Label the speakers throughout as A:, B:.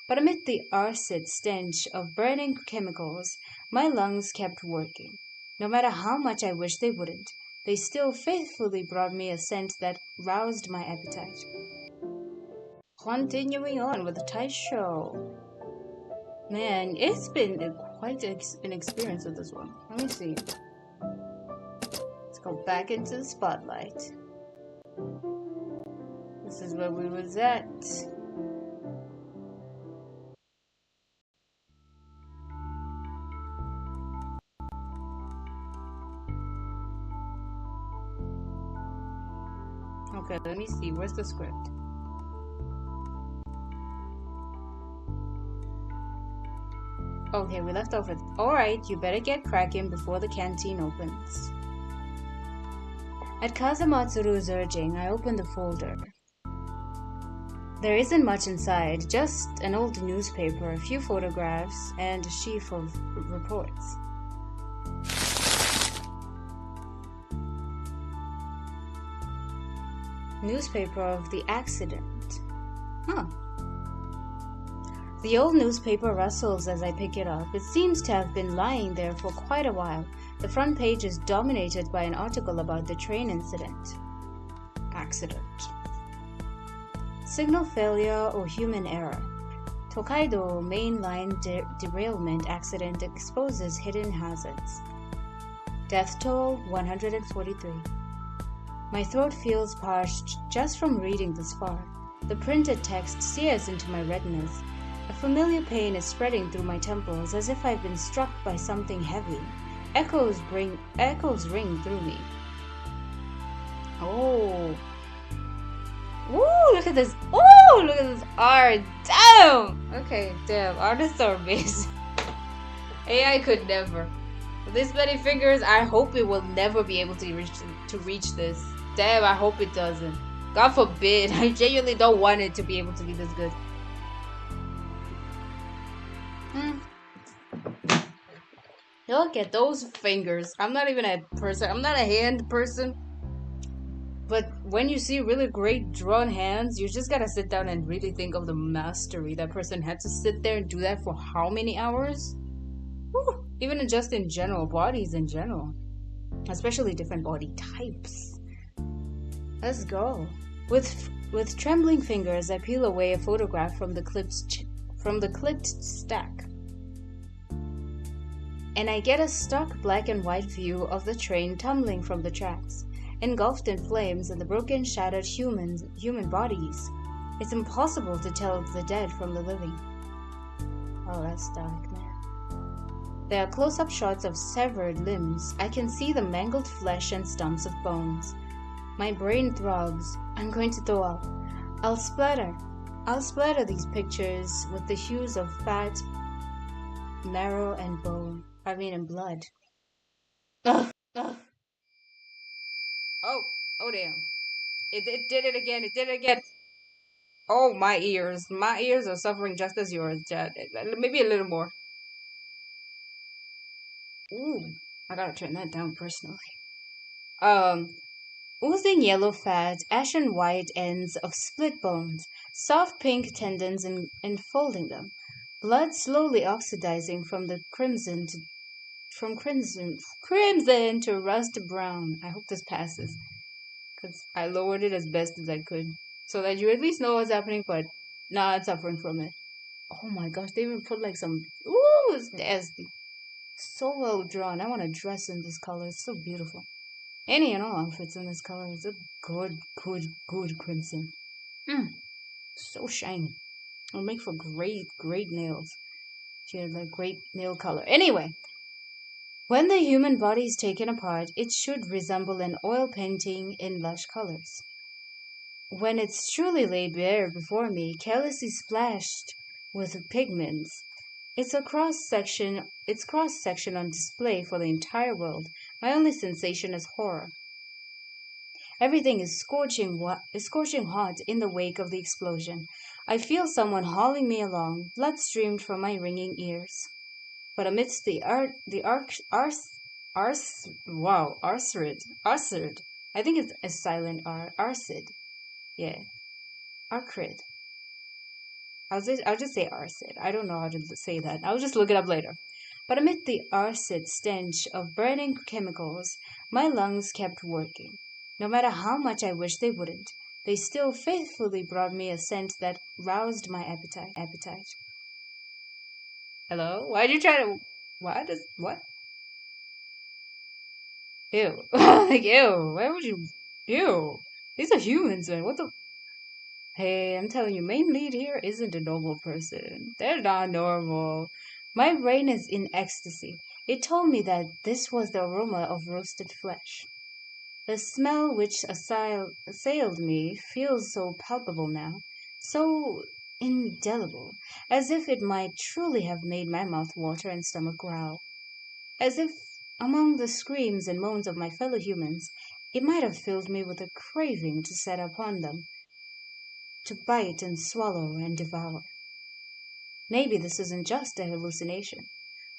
A: But amid the acid stench of burning chemicals, my lungs kept working. No matter how much I wished they wouldn't, they still faithfully brought me a scent that roused my appetite. Continuing on with the Taisho. Man, it's been quite an experience with this one. Let me see. Let's go back into the spotlight. This is where we was at. Okay, let me see. Where's the script? Okay, we left off with, alright, you better get cracking before the canteen opens. At Kazamatsuru's urging, I opened the folder. There isn't much inside, just an old newspaper, a few photographs, and a sheaf of reports. Newspaper of the accident. Huh. The old newspaper rustles as I pick it up. It seems to have been lying there for quite a while. The front page is dominated by an article about the train incident. Accident. Signal failure or human error. Tokaido main line derailment accident exposes hidden hazards. Death toll 143. My throat feels parched just from reading this far. The printed text sears into my retinas. A familiar pain is spreading through my temples as if I've been struck by something heavy. Echoes ring through me. Oh. Ooh, look at this. Ooh, look at this art. Damn. Okay, damn. Artists are amazing. AI could never. With this many fingers, I hope it will never be able to reach this. Damn, I hope it doesn't. God forbid. I genuinely don't want it to be able to be this good. Look at those fingers. I'm not even a person. I'm not a hand person. But when you see really great drawn hands, you just gotta sit down and really think of the mastery that person had to sit there and do that for how many hours? Whew. Even just in general, bodies in general. Especially different body types. Let's go. With trembling fingers, I peel away a photograph from the clipped stack. And I get a stark black and white view of the train tumbling from the tracks, engulfed in flames and the broken, shattered human bodies. It's impossible to tell the dead from the living. Oh, that's dark, man. There are close-up shots of severed limbs. I can see the mangled flesh and stumps of bones. My brain throbs. I'm going to throw up. I'll splatter these pictures with the hues of fat, marrow, and bone. And blood. Ugh. Ugh. Oh damn. It did it again. It did it again. Oh, my ears. My ears are suffering just as yours, Chad. Maybe a little more. Ooh, I gotta turn that down personally. Oozing yellow fat, ashen white ends of split bones, soft pink tendons enfolding them, blood slowly oxidizing from crimson to rust brown. I hope this passes, because I lowered it as best as I could, so that you at least know what's happening, but not suffering from it. Oh my gosh, they even put like some, ooh, it's nasty. So well drawn. I want to dress in this color. It's so beautiful. Any and all outfits in this color is a good crimson. So shiny. It'll make for great nails. She had like great nail color. Anyway, when the human body is taken apart, it should resemble an oil painting in lush colors. When it's truly laid bare before me, carelessly splashed with pigments, it's cross-section on display for the entire world. My only sensation is horror. Everything is scorching hot in the wake of the explosion. I feel someone hauling me along, blood streamed from my ringing ears. But amidst the arcid. I think it's a silent R. Arcid. Yeah. Arcrid. I'll just say arcid. I don't know how to say that. I'll just look it up later. But amid the acid stench of burning chemicals, my lungs kept working. No matter how much I wished they wouldn't, they still faithfully brought me a scent that roused my appetite. Hello? Why'd you try to... What? Ew. Like, ew. Why would you... Ew. These are humans, man. What the... Hey, I'm telling you, main lead here isn't a normal person. They're not normal. My brain is in ecstasy. It told me that this was the aroma of roasted flesh. The smell which assailed me feels so palpable now, so indelible, as if it might truly have made my mouth water and stomach growl, as if among the screams and moans of my fellow humans, it might have filled me with a craving to set upon them, to bite and swallow and devour. Maybe this isn't just a hallucination.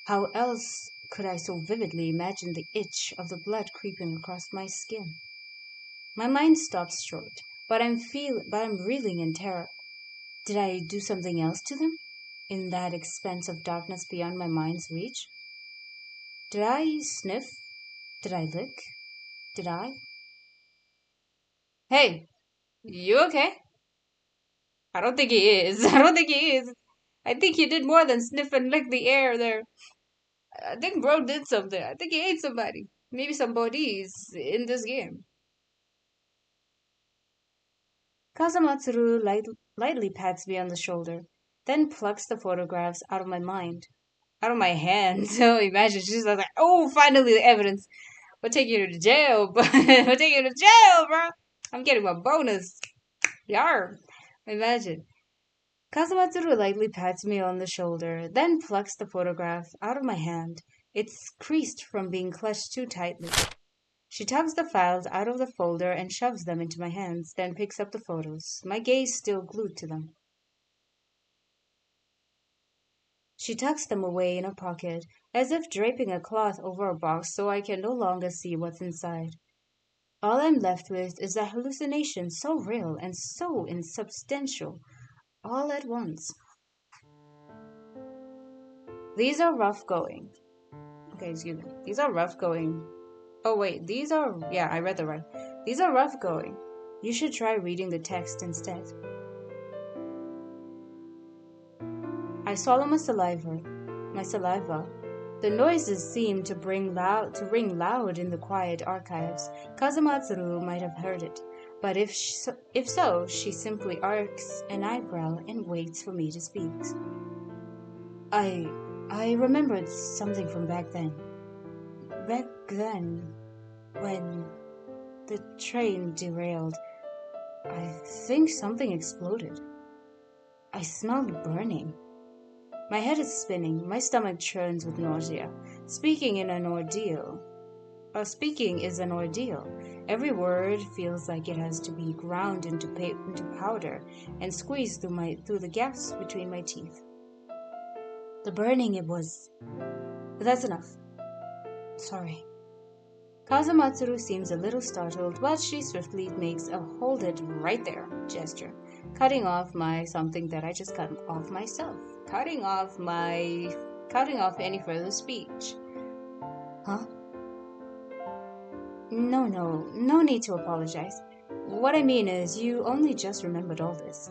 A: How else could I so vividly imagine the itch of the blood creeping across my skin? My mind stops short, but I'm reeling in terror. Did I do something else to them? In that expanse of darkness beyond my mind's reach? Did I sniff? Did I lick? Did I? Hey, you okay? I don't think he is. I don't think he is. I think he did more than sniff and lick the air there. I think bro did something. I think he ate somebody. Maybe some bodies in this game. Kazamatsuru lightly pats me on the shoulder, then plucks the photographs out of my mind. Out of my hands. So imagine she's like, oh, finally the evidence. We'll take you to jail, but we'll take you to jail, bro. I'm getting my bonus. Yar. Imagine. Kazamatsuru lightly pats me on the shoulder, then plucks the photograph out of my hand. It's creased from being clutched too tightly. She tugs the files out of the folder and shoves them into my hands, then picks up the photos, my gaze still glued to them. She tucks them away in a pocket, as if draping a cloth over a box so I can no longer see what's inside. All I'm left with is a hallucination so real and so insubstantial, all at once. These are rough going. Okay, excuse me. These are rough going. Oh, wait, yeah, I read that right. These are rough going. You should try reading the text instead. I swallow my saliva. The noises seem to ring loud in the quiet archives. Kazamatsuru might have heard it, but if so, she simply arcs an eyebrow and waits for me to speak. I remembered something from back then. Back then, when the train derailed, I think something exploded. I smelled burning. My head is spinning, my stomach churns with nausea. Speaking is an ordeal. Every word feels like it has to be ground into powder and squeezed through the gaps between my teeth. The burning it was. But that's enough. Sorry. Kazamatsuru seems a little startled, but she swiftly makes a hold it right there gesture, cutting off something that I just cut off myself. Cutting off any further speech. Huh? No need to apologize. What I mean is, you only just remembered all this.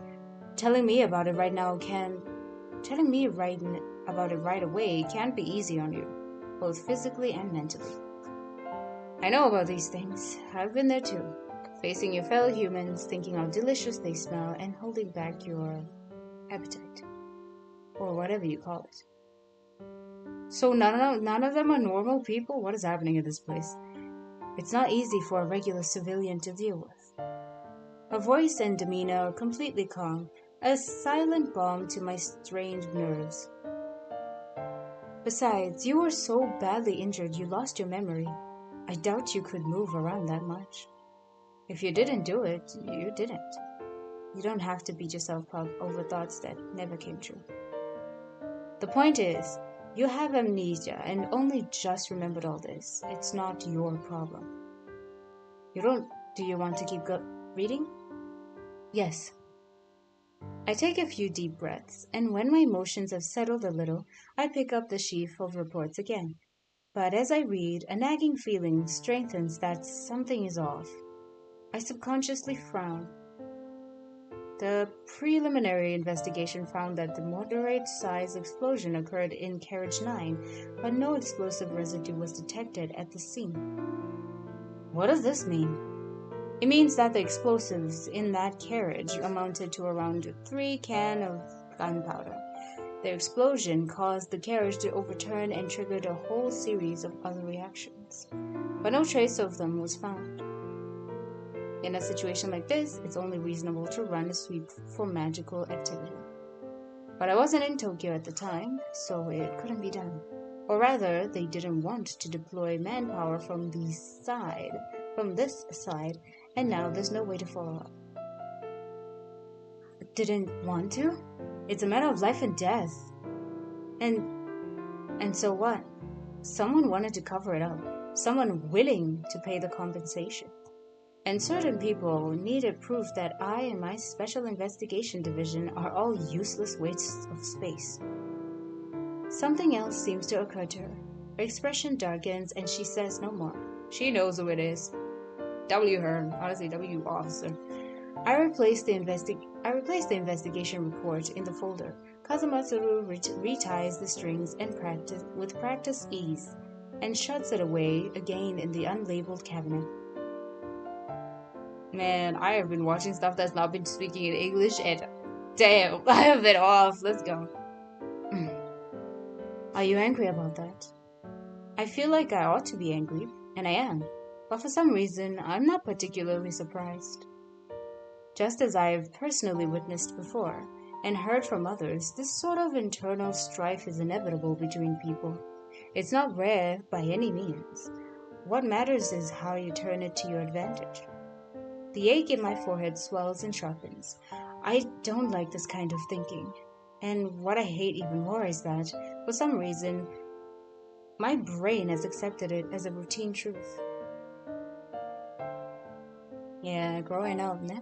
A: Telling me about it right away can't be easy on you, both physically and mentally. I know about these things. I've been there too. Facing your fellow humans, thinking how delicious they smell, and holding back your appetite. Or whatever you call it. So none of them are normal people? What is happening in this place? It's not easy for a regular civilian to deal with. Her voice and demeanor are completely calm, a silent balm to my strained nerves. Besides, you were so badly injured you lost your memory. I doubt you could move around that much. If you didn't do it, you didn't. You don't have to beat yourself up over thoughts that never came true. The point is, you have amnesia and only just remembered all this. It's not your problem. Do you want to keep reading? Yes. I take a few deep breaths, and when my emotions have settled a little, I pick up the sheaf of reports again. But as I read, a nagging feeling strengthens that something is off. I subconsciously frown. The preliminary investigation found that the moderate-sized explosion occurred in Carriage 9, but no explosive residue was detected at the scene. What does this mean? It means that the explosives in that carriage amounted to around 3 cans of gunpowder. The explosion caused the carriage to overturn and triggered a whole series of other reactions, but no trace of them was found. In a situation like this, it's only reasonable to run a sweep for magical activity. But I wasn't in Tokyo at the time, so it couldn't be done. Or rather, they didn't want to deploy manpower from this side, and now there's no way to follow up. Didn't want to? It's a matter of life and death. And so what? Someone wanted to cover it up. Someone willing to pay the compensation. And certain people needed proof that I and my Special Investigation Division are all useless wastes of space. Something else seems to occur to her. Her expression darkens and she says no more. She knows who it is. W her. Honestly, W officer. I replaced the investigation report in the folder. Kazamatsuru reties the strings and with practiced ease and shuts it away again in the unlabeled cabinet. Man, I have been watching stuff that's not been speaking in English, and damn, I have been off. Let's go. Are you angry about that? I feel like I ought to be angry, and I am, but for some reason, I'm not particularly surprised. Just as I have personally witnessed before, and heard from others, this sort of internal strife is inevitable between people. It's not rare by any means. What matters is how you turn it to your advantage. The ache in my forehead swells and sharpens. I don't like this kind of thinking. And what I hate even more is that, for some reason, my brain has accepted it as a routine truth. Yeah, growing up, ne?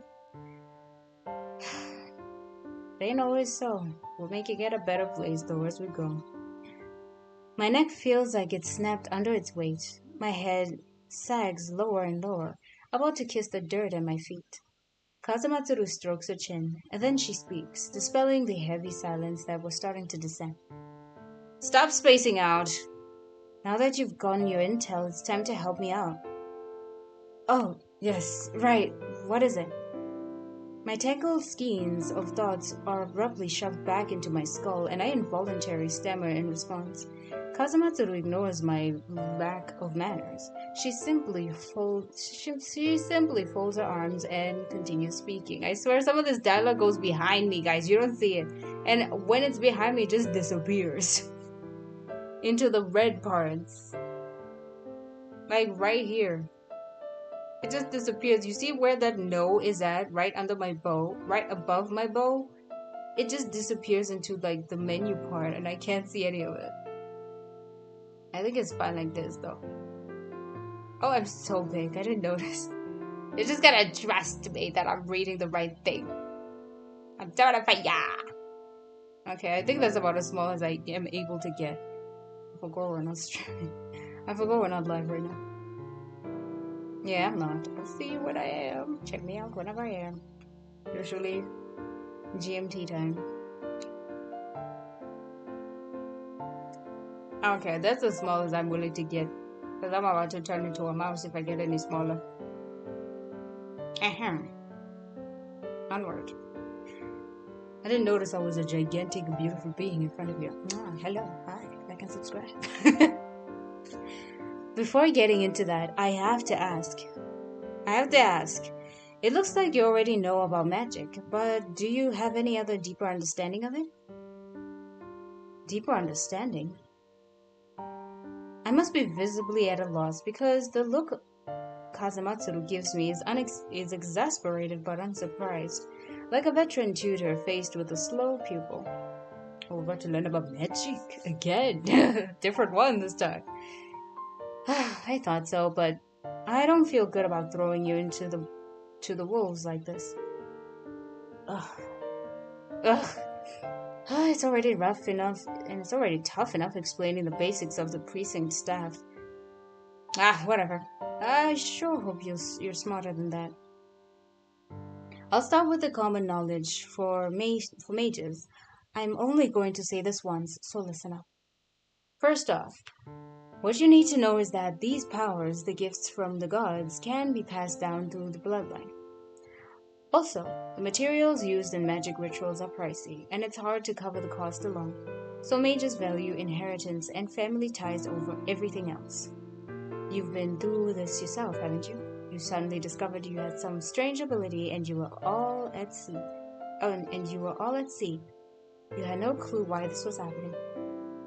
A: It ain't always so. We'll make it get a better place though as we go. My neck feels like it's snapped under its weight. My head sags lower and lower, about to kiss the dirt at my feet. Kazamatsuru strokes her chin, and then she speaks, dispelling the heavy silence that was starting to descend. Stop spacing out! Now that you've gotten your intel, it's time to help me out. Oh, yes, right. What is it? My tangled skeins of thoughts are abruptly shoved back into my skull, and I involuntarily stammer in response. Kazamatsuru ignores my lack of manners. She simply folds her arms and continues speaking. I swear some of this dialogue goes behind me, guys. You don't see it. And when it's behind me, it just disappears into the red parts. Like right here. It just disappears. You see where that no is at? Right under my bow? Right above my bow? It just disappears into like the menu part and I can't see any of it. I think it's fine like this though. Oh, I'm so big. I didn't notice. You just gotta trust me that I'm reading the right thing. I'm doing it for ya! Okay, I think that's about as small as I am able to get. I forgot we're not streaming. I forgot we're not live right now. Yeah, I'm not. I'll see you when I am. Check me out whenever I am. Usually GMT time. Okay, that's as small as I'm willing to get. Because I'm about to turn into a mouse if I get any smaller. Ahem. Onward. I didn't notice I was a gigantic, beautiful being in front of you. Hello. Hi. Like and subscribe. Before getting into that, I have to ask. It looks like you already know about magic, but do you have any other deeper understanding of it? Deeper understanding? I must be visibly at a loss because the look Kazamatsuru gives me is exasperated but unsurprised, like a veteran tutor faced with a slow pupil. Oh, we're about to learn about magic again. Different one this time. I thought so, but I don't feel good about throwing you into the wolves like this. Ugh. Ugh. It's already rough enough, and it's already tough enough explaining the basics of the precinct staff. Whatever. I sure hope you're smarter than that. I'll start with the common knowledge for mages. I'm only going to say this once, so listen up. First off, what you need to know is that these powers, the gifts from the gods, can be passed down through the bloodline. Also, the materials used in magic rituals are pricey, and it's hard to cover the cost alone. So mages value inheritance and family ties over everything else. You've been through this yourself, haven't you? You suddenly discovered you had some strange ability and you were all at sea. And you were all at sea. You had no clue why this was happening.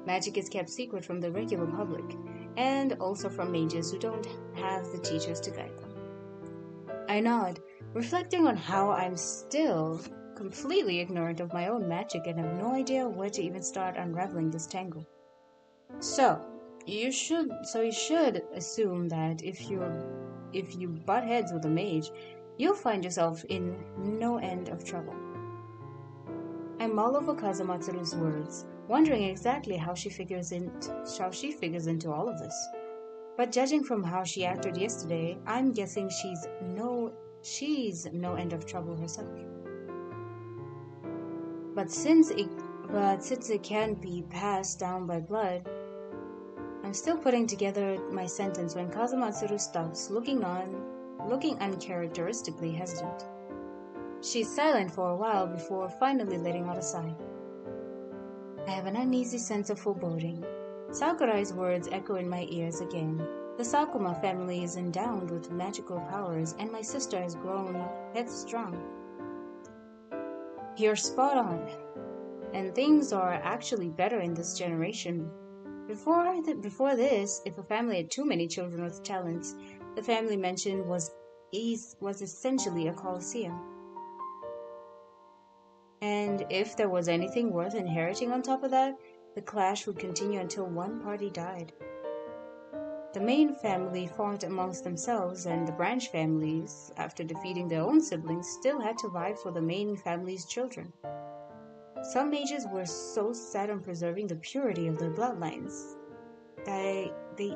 A: Magic is kept secret from the regular public, and also from mages who don't have the teachers to guide them. I nod, reflecting on how I'm still completely ignorant of my own magic and have no idea where to even start unraveling this tangle. So you should assume that if you butt heads with a mage, you'll find yourself in no end of trouble. I mull over Kazumatsuru's words, wondering exactly how she figures into all of this. But judging from how she acted yesterday, I'm guessing she's no end of trouble herself. But since it can't be passed down by blood, I'm still putting together my sentence when Kazumatsuru stops, looking uncharacteristically hesitant. She's silent for a while before finally letting out a sigh. I have an uneasy sense of foreboding. Sakurai's words echo in my ears again. The Sakuma family is endowed with magical powers, and my sister has grown headstrong. You're spot on. And things are actually better in this generation. Before this, if a family had too many children with talents, the family mentioned was essentially a coliseum. And if there was anything worth inheriting on top of that, the clash would continue until one party died. The main family fought amongst themselves, and the branch families, after defeating their own siblings, still had to vie for the main family's children. Some mages were so set on preserving the purity of their bloodlines that they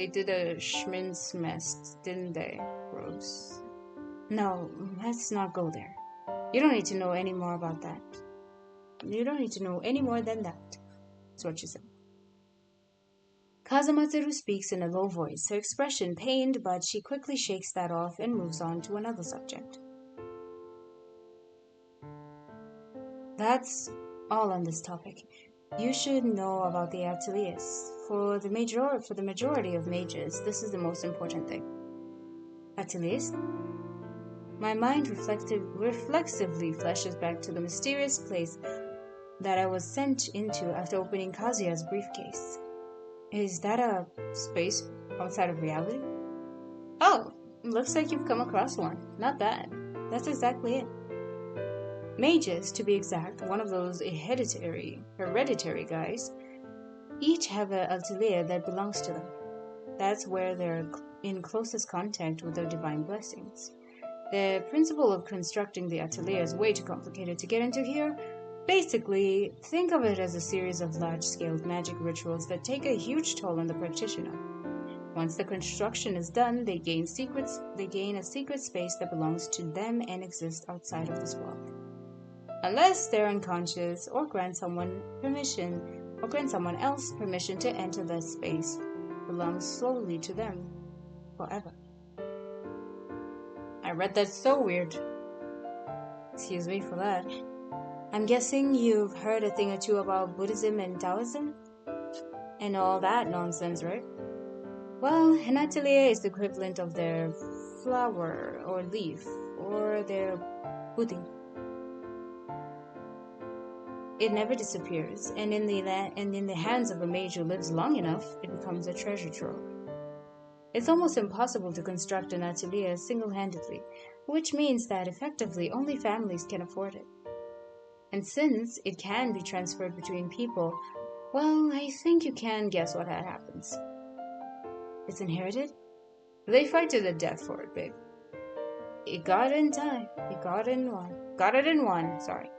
A: did a Schminz mess, didn't they, Rose? No, let's not go there. You don't need to know any more about that. You don't need to know any more than that. That's what she said. Kazumatsuru speaks in a low voice, her expression pained, but she quickly shakes that off and moves on to another subject. That's all on this topic. You should know about the ateliers. For the majority of mages, this is the most important thing. Ateliers? My mind reflexively flashes back to the mysterious place that I was sent into after opening Kazuya's briefcase. Is that a space outside of reality? Oh, looks like you've come across one. Not bad. That's exactly it. Mages, to be exact, one of those hereditary guys, each have an atelier that belongs to them. That's where they're in closest contact with their divine blessings. The principle of constructing the atelier is way too complicated to get into here. Basically, think of it as a series of large-scale magic rituals that take a huge toll on the practitioner. Once the construction is done, they gain a secret space that belongs to them and exists outside of this world. Unless they're unconscious or grant someone else permission to enter that space, belongs solely to them forever. I read that so weird. Excuse me for that. I'm guessing you've heard a thing or two about Buddhism and Taoism? And all that nonsense, right? Well, an atelier is the equivalent of their flower or leaf, or their buddhi. It never disappears, and in the hands of a mage who lives long enough, it becomes a treasure trove. It's almost impossible to construct an atelier single-handedly, which means that effectively only families can afford it. And since it can be transferred between people, well, I think you can guess what happens. It's inherited? They fight to the death for it, babe. It got in time. It got in one. Got it in one. Sorry.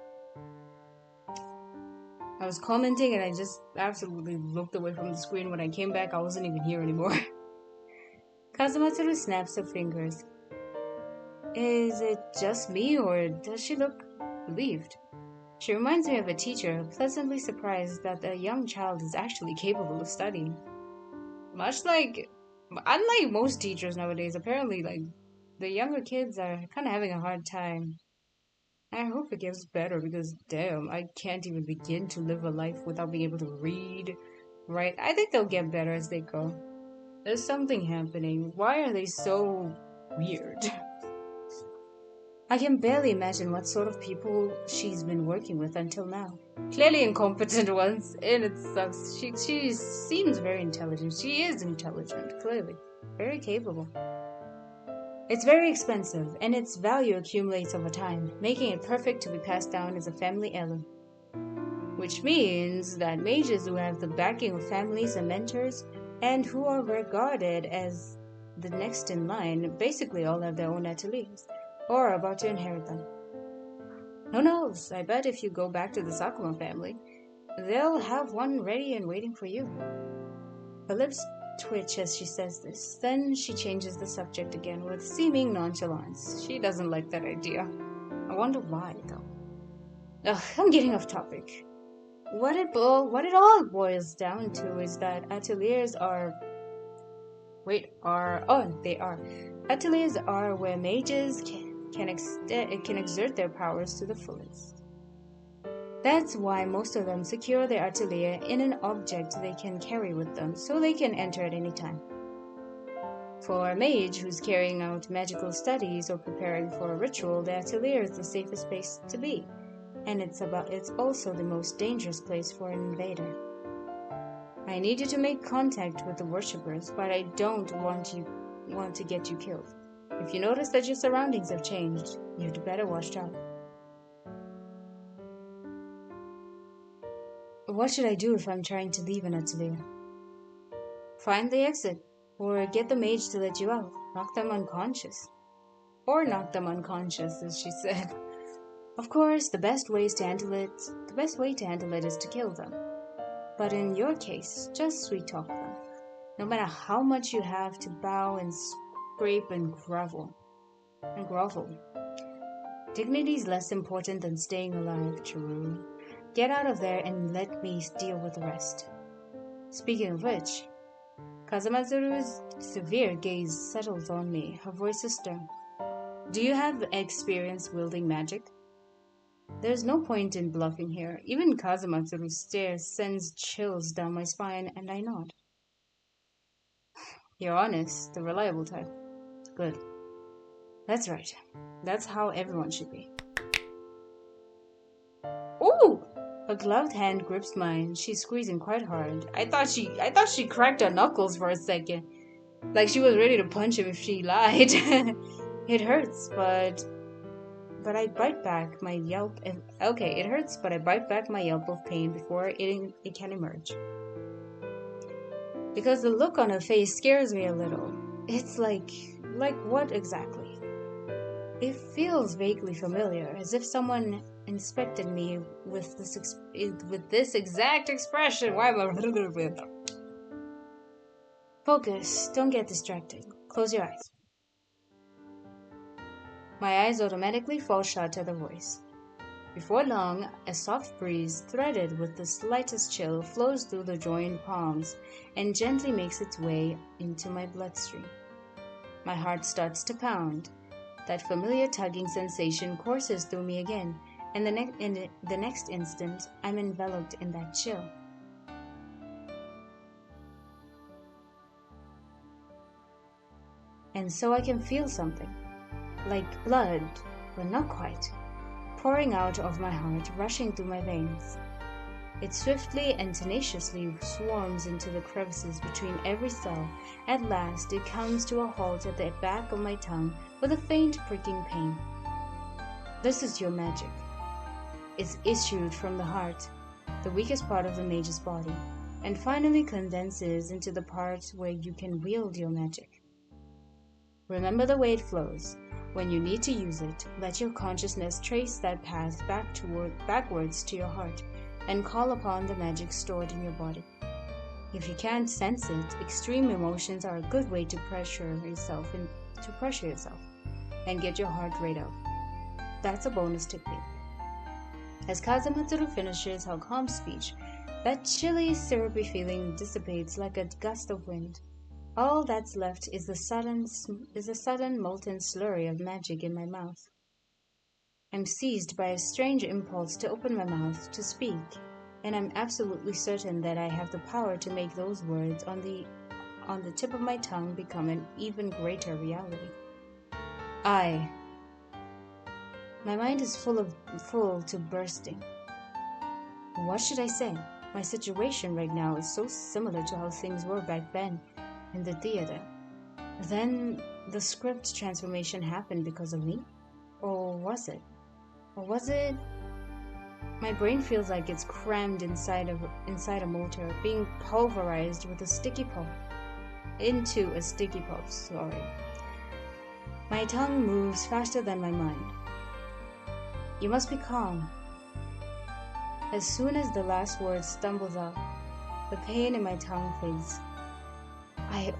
A: I was commenting and I just absolutely looked away from the screen. When I came back, I wasn't even here anymore. Kazamatsuru snaps her fingers. Is it just me, or does she look relieved? She reminds me of a teacher, pleasantly surprised that a young child is actually capable of studying. Unlike most teachers nowadays, apparently, the younger kids are kind of having a hard time. I hope it gets better because, damn, I can't even begin to live a life without being able to read, write. I think they'll get better as they go. There's something happening. Why are they so weird? I can barely imagine what sort of people she's been working with until now. Clearly incompetent ones, and it sucks. She seems very intelligent. She is intelligent, clearly. Very capable. It's very expensive, and its value accumulates over time, making it perfect to be passed down as a family heirloom. Which means that mages who have the backing of families and mentors, and who are regarded as the next in line, basically all have their own ateliers, or are about to inherit them. Who knows? I bet if you go back to the Sakuma family, they'll have one ready and waiting for you. Her lips twitch as she says this. Then she changes the subject again with seeming nonchalance. She doesn't like that idea. I wonder why, though. Ugh, I'm getting off topic. What it all boils down to is that ateliers are... they are. Ateliers are where mages can exert their powers to the fullest. That's why most of them secure their atelier in an object they can carry with them, so they can enter at any time. For a mage who's carrying out magical studies or preparing for a ritual, the atelier is the safest place to be, and it's also the most dangerous place for an invader. I need you to make contact with the worshippers, but I don't want to get you killed. If you notice that your surroundings have changed, you'd better watch out. What should I do if I'm trying to leave an atelier? Find the exit, or get the mage to let you out. Knock them unconscious. Or knock them unconscious, as she said. Of course, the best way to handle it is to kill them. But in your case, just sweet talk them. No matter how much you have to bow and scrape and grovel. Dignity's less important than staying alive, Chiru. Get out of there and let me deal with the rest. Speaking of which, Kazamatsuru's severe gaze settles on me. Her voice is stern. Do you have experience wielding magic? There's no point in bluffing here. Even Kazamatsuru's stare sends chills down my spine, and I nod. You're honest, the reliable type. Good. That's right. That's how everyone should be. Ooh! A gloved hand grips mine. She's squeezing quite hard. I thought she cracked her knuckles for a second. Like she was ready to punch him if she lied. It hurts, but I bite back my yelp. Okay, it hurts, but I bite back my yelp of pain before it can emerge. Because the look on her face scares me a little. It's like what exactly? It feels vaguely familiar, as if someone inspected me with this exact expression. Why am I... Focus. Don't get distracted. Close your eyes. My eyes automatically fall shut at the voice. Before long, a soft breeze, threaded with the slightest chill, flows through the joined palms and gently makes its way into my bloodstream. My heart starts to pound. That familiar tugging sensation courses through me again, and the next instant, I'm enveloped in that chill. And so I can feel something, like blood, but not quite, pouring out of my heart, rushing through my veins. It swiftly and tenaciously swarms into the crevices between every cell. At last, it comes to a halt at the back of my tongue with a faint pricking pain. This is your magic. It's issued from the heart, the weakest part of the mage's body, and finally condenses into the part where you can wield your magic. Remember the way it flows. When you need to use it, let your consciousness trace that path backwards to your heart and call upon the magic stored in your body. If you can't sense it, extreme emotions are a good way to pressure yourself and get your heart rate up. That's a bonus technique. As Kazematsuru finishes her calm speech, that chilly, syrupy feeling dissipates like a gust of wind. All that's left is the sudden molten slurry of magic in my mouth. I'm seized by a strange impulse to open my mouth to speak, and I'm absolutely certain that I have the power to make those words on the tip of my tongue become an even greater reality. My mind is full to bursting. What should I say? My situation right now is so similar to how things were back then in the theater. Then the script transformation happened because of me? Or was it? My brain feels like it's crammed inside a motor, being pulverized with into a sticky puff, sorry. My tongue moves faster than my mind. You must be calm. As soon as the last word stumbles out, the pain in my tongue fades. I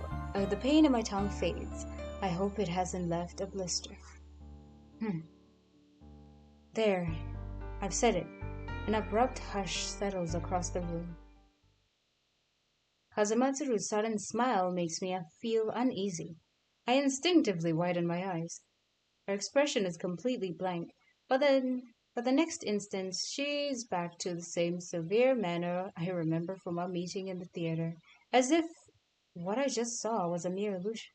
A: hope it hasn't left a blister. There, I've said it. An abrupt hush settles across the room. Kazematsuru's sudden smile makes me feel uneasy. I instinctively widen my eyes. Her expression is completely blank, but the next instant she's back to the same severe manner I remember from our meeting in the theater, as if what I just saw was a mere illusion.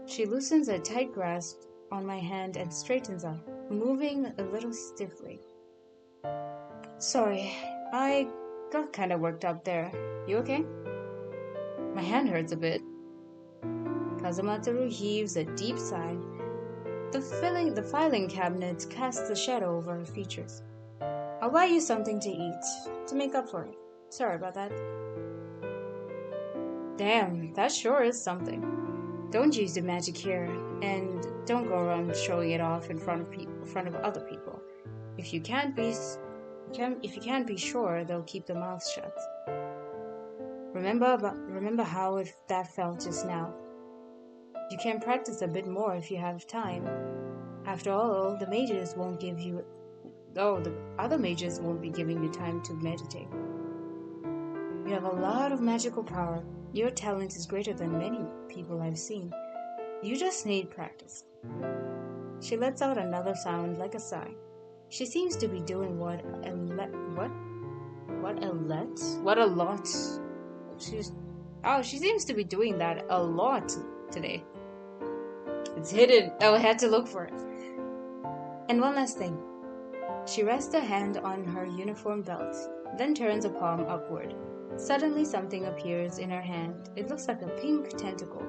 A: She loosens a tight grasp on my hand and straightens up, moving a little stiffly. Sorry, I got kind of worked up there. You okay? My hand hurts a bit. Kazematsuru heaves a deep sigh. The filing cabinet casts a shadow over her features. I'll buy you something to eat, to make up for it. Sorry about that. Damn, that sure is something. Don't use the magic here, and don't go around showing it off in front of other people. If you can't be sure, they'll keep their mouths shut. Remember how that felt just now. You can practice a bit more if you have time. After all, the other mages won't be giving you time to meditate. You have a lot of magical power. Your talent is greater than many people I've seen. You just need practice. She lets out another sound like a sigh. She seems to be doing she seems to be doing that a lot today. It's hidden. I had to look for it. And one last thing. She rests a hand on her uniform belt, then turns a palm upward. Suddenly something appears in her hand. It looks like a pink tentacle,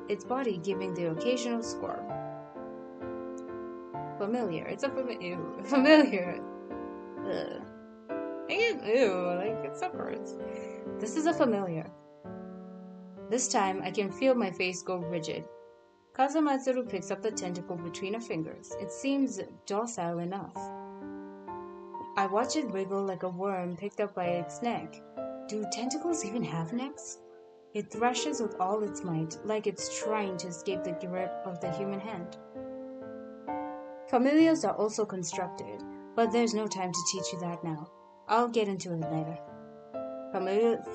A: its body giving the occasional squirm. Familiar. It's a familiar. Ugh. It suffers. This is a familiar. This time I can feel my face go rigid. Kazematsuru picks up the tentacle between her fingers. It seems docile enough. I watch it wriggle like a worm picked up by its neck. Do tentacles even have necks? It thrashes with all its might, like it's trying to escape the grip of the human hand. Familiars are also constructed, but there's no time to teach you that now. I'll get into it later.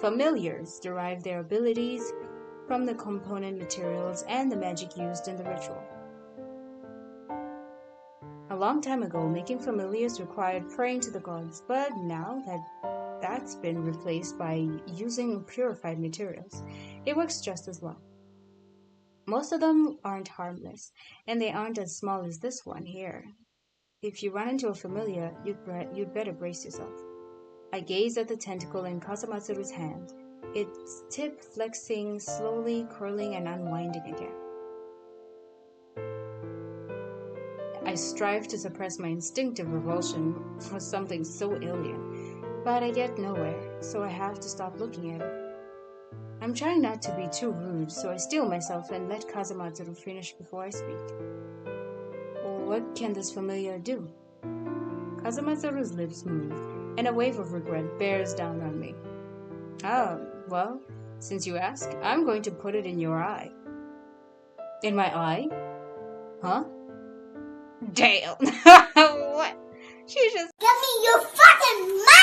A: Familiars derive their abilities from the component materials and the magic used in the ritual. A long time ago, making familiars required praying to the gods, but now that's been replaced by using purified materials. It works just as well. Most of them aren't harmless, and they aren't as small as this one here. If you run into a familiar, you'd better brace yourself. I gaze at the tentacle in Kazematsuru's hand, its tip flexing, slowly curling and unwinding again. I strive to suppress my instinctive revulsion for something so alien, but I get nowhere, so I have to stop looking at it. I'm trying not to be too rude, so I steel myself and let Kazamatsuru finish before I speak. What can this familiar do? Kazamatsuru's lips move, and a wave of regret bears down on me. Well, since you ask, I'm going to put it in your eye. In my eye? Huh? Damn. What? She just...
B: Give me your fucking mouth!